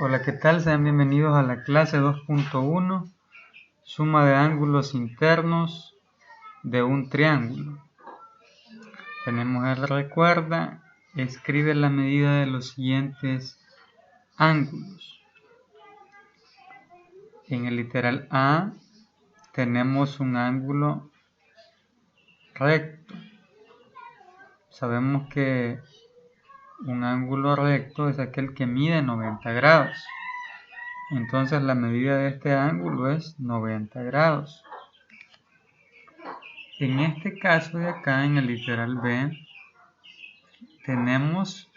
Hola, ¿qué tal? Sean bienvenidos a la clase 2.1, suma de ángulos internos de un triángulo. Tenemos el recuerda, escribe la medida de los siguientes ángulos. En el literal A tenemos un ángulo recto. Sabemos que un ángulo recto es aquel que mide 90 grados. Entonces la medida de este ángulo es 90 grados. En este caso de acá, en el literal B, tenemos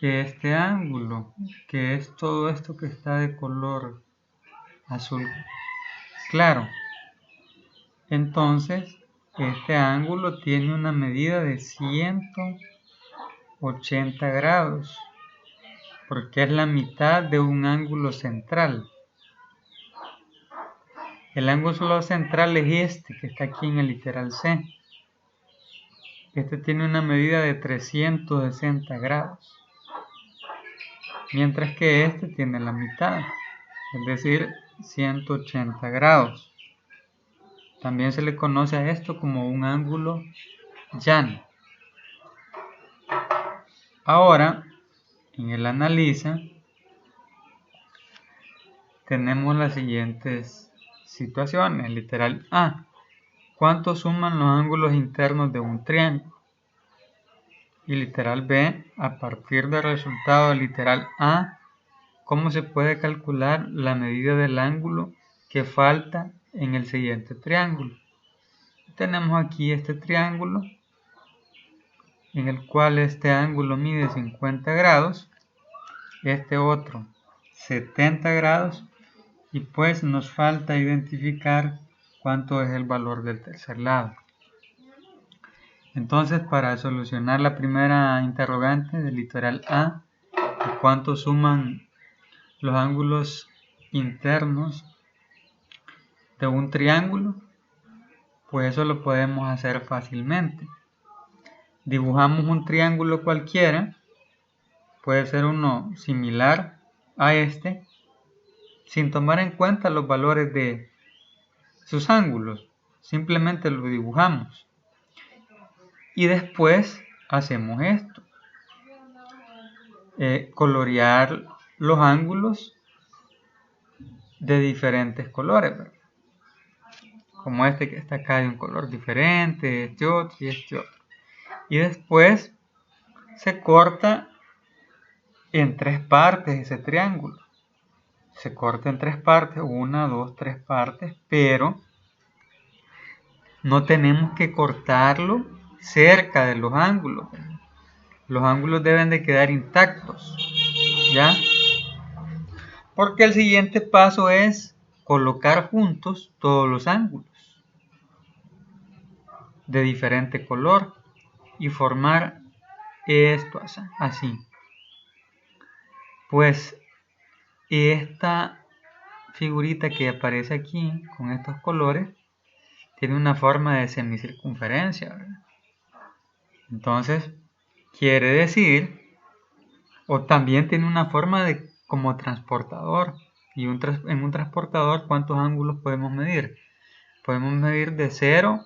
este ángulo, que es todo esto que está de color azul claro. Entonces, este ángulo tiene una medida de 180 grados, porque es la mitad de un ángulo central. El ángulo central es este, que está aquí en el literal C. Este tiene una medida de 360 grados. Mientras que este tiene la mitad, es decir, 180 grados. También se le conoce a esto como un ángulo llano. Ahora, en el analiza, tenemos las siguientes situaciones. Literal A. ¿Cuánto suman los ángulos internos de un triángulo? Y literal B. A partir del resultado del literal A, ¿cómo se puede calcular la medida del ángulo que falta en el siguiente triángulo? Tenemos aquí este triángulo, en el cual este ángulo mide 50 grados, este otro 70 grados, y pues nos falta identificar cuánto es el valor del tercer lado. Entonces, para solucionar la primera interrogante del literal A, ¿cuánto suman los ángulos internos de un triángulo? Pues eso lo podemos hacer fácilmente. Dibujamos un triángulo cualquiera, puede ser uno similar a este, sin tomar en cuenta los valores de sus ángulos. Simplemente lo dibujamos. Y después hacemos esto. Colorear los ángulos de diferentes colores, ¿verdad? Como este que está acá de un color diferente, este otro y este otro. Y después se corta en 3 partes ese triángulo. Se corta en 3 partes, 1, 2, 3 partes, pero no tenemos que cortarlo cerca de los ángulos. Los ángulos deben de quedar intactos, ¿ya? Porque el siguiente paso es colocar juntos todos los ángulos de diferente color y formar esto así. Pues esta figurita que aparece aquí con estos colores tiene una forma de semicircunferencia, ¿verdad? Entonces quiere decir, o también tiene una forma de como transportador. Y en un transportador, ¿cuántos ángulos podemos medir? Podemos medir de 0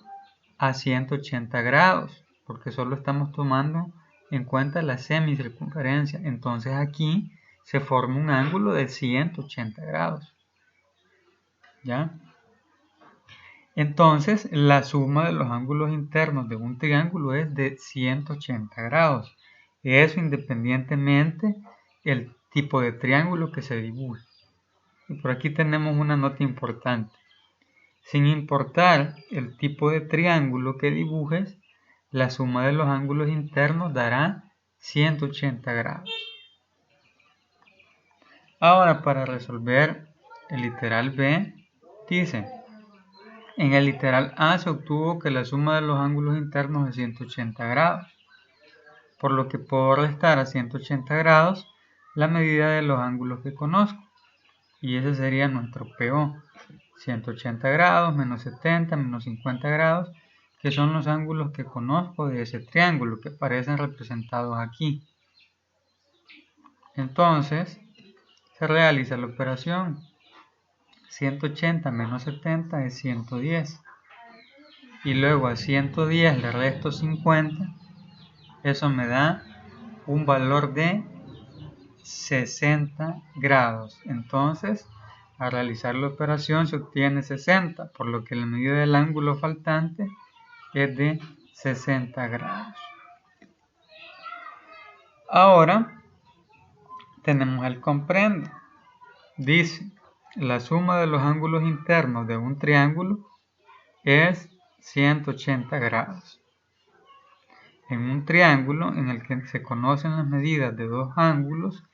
a 180 grados, porque solo estamos tomando en cuenta la semicircunferencia. Entonces aquí se forma un ángulo de 180 grados. ¿Ya? Entonces la suma de los ángulos internos de un triángulo es de 180 grados. Eso independientemente del tipo de triángulo que se dibuje. Y por aquí tenemos una nota importante. Sin importar el tipo de triángulo que dibujes, la suma de los ángulos internos dará 180 grados. Ahora, para resolver el literal B, dice, en el literal A se obtuvo que la suma de los ángulos internos es 180 grados, por lo que puedo restar a 180 grados la medida de los ángulos que conozco, y ese sería nuestro PO. 180 grados, menos 70, menos 50 grados, que son los ángulos que conozco de ese triángulo que aparecen representados aquí. Entonces se realiza la operación. 180 menos 70 es 110. Y luego a 110 le resto 50. Eso me da un valor de 60 grados. Entonces, al realizar la operación se obtiene 60, por lo que la medida del ángulo faltante es de 60 grados. Ahora tenemos el comprende. Dice, la suma de los ángulos internos de un triángulo es 180 grados. En un triángulo en el que se conocen las medidas de dos ángulos,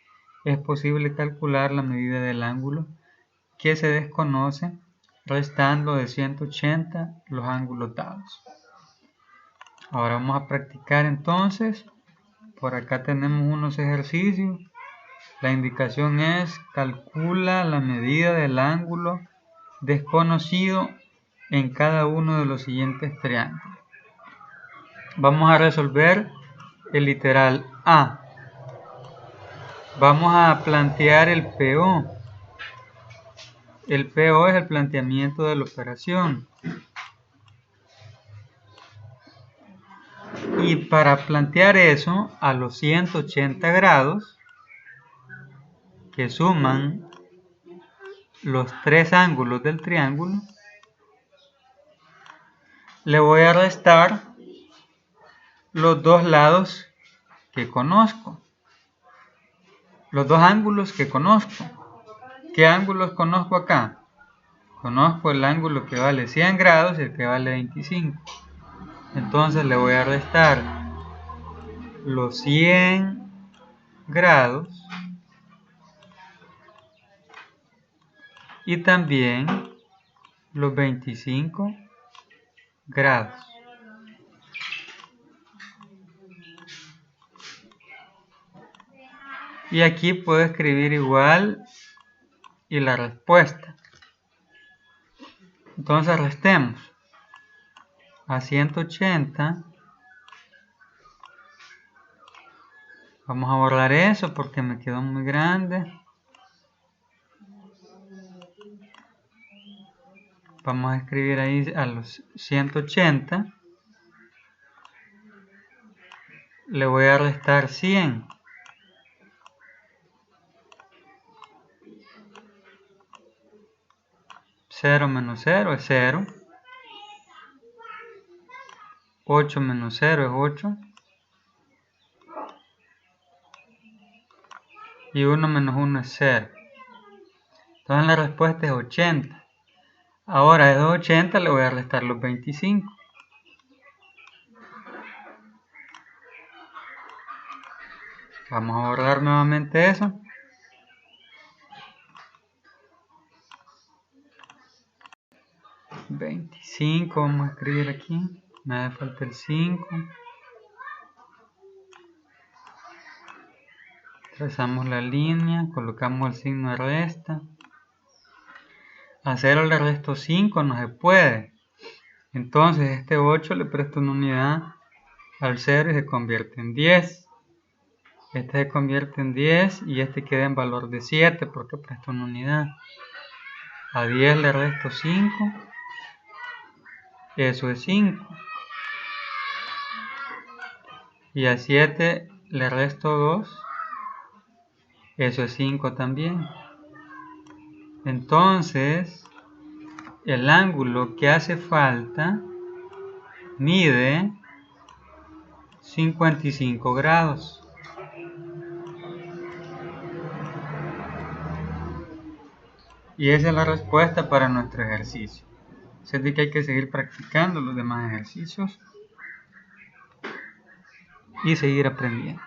es posible calcular la medida del ángulo que se desconoce restando de 180 los ángulos dados. Ahora vamos a practicar entonces. Por acá tenemos unos ejercicios. La indicación es: calcula la medida del ángulo desconocido en cada uno de los siguientes triángulos. Vamos a resolver el literal A. Vamos a plantear el PO. El PO es el planteamiento de la operación. Y para plantear eso a los 180 grados, que suman los tres ángulos del triángulo, le voy a restar los dos lados que conozco. Los dos ángulos que conozco. ¿Qué ángulos conozco acá? Conozco el ángulo que vale 100 grados y el que vale 25. Entonces le voy a restar los 100 grados y también los 25 grados. Y aquí puedo escribir igual y la respuesta. Entonces restemos a 180. Vamos a borrar eso porque me quedó muy grande. Vamos a escribir ahí a los 180. Le voy a restar 100. Cero menos 0 es 0. 8 menos 0 es 8. Y 1 menos 1 es 0. Entonces la respuesta es 80. Ahora de 80 le voy a restar los 25. Vamos a borrar nuevamente eso. $25, vamos a escribir aquí. Me hace falta el 5. Trazamos la línea, colocamos el signo de resta. A 0 le resto 5, no se puede. Entonces este 8 le presto una unidad al 0 y se convierte en 10. Este se convierte en 10 y este queda en valor de 7 porque presto una unidad. A 10 le resto 5. Eso es 5. Y a 7 le resto 2. Eso es 5 también. Entonces, el ángulo que hace falta mide 55 grados. Y esa es la respuesta para nuestro ejercicio. Sé que hay que seguir practicando los demás ejercicios y seguir aprendiendo.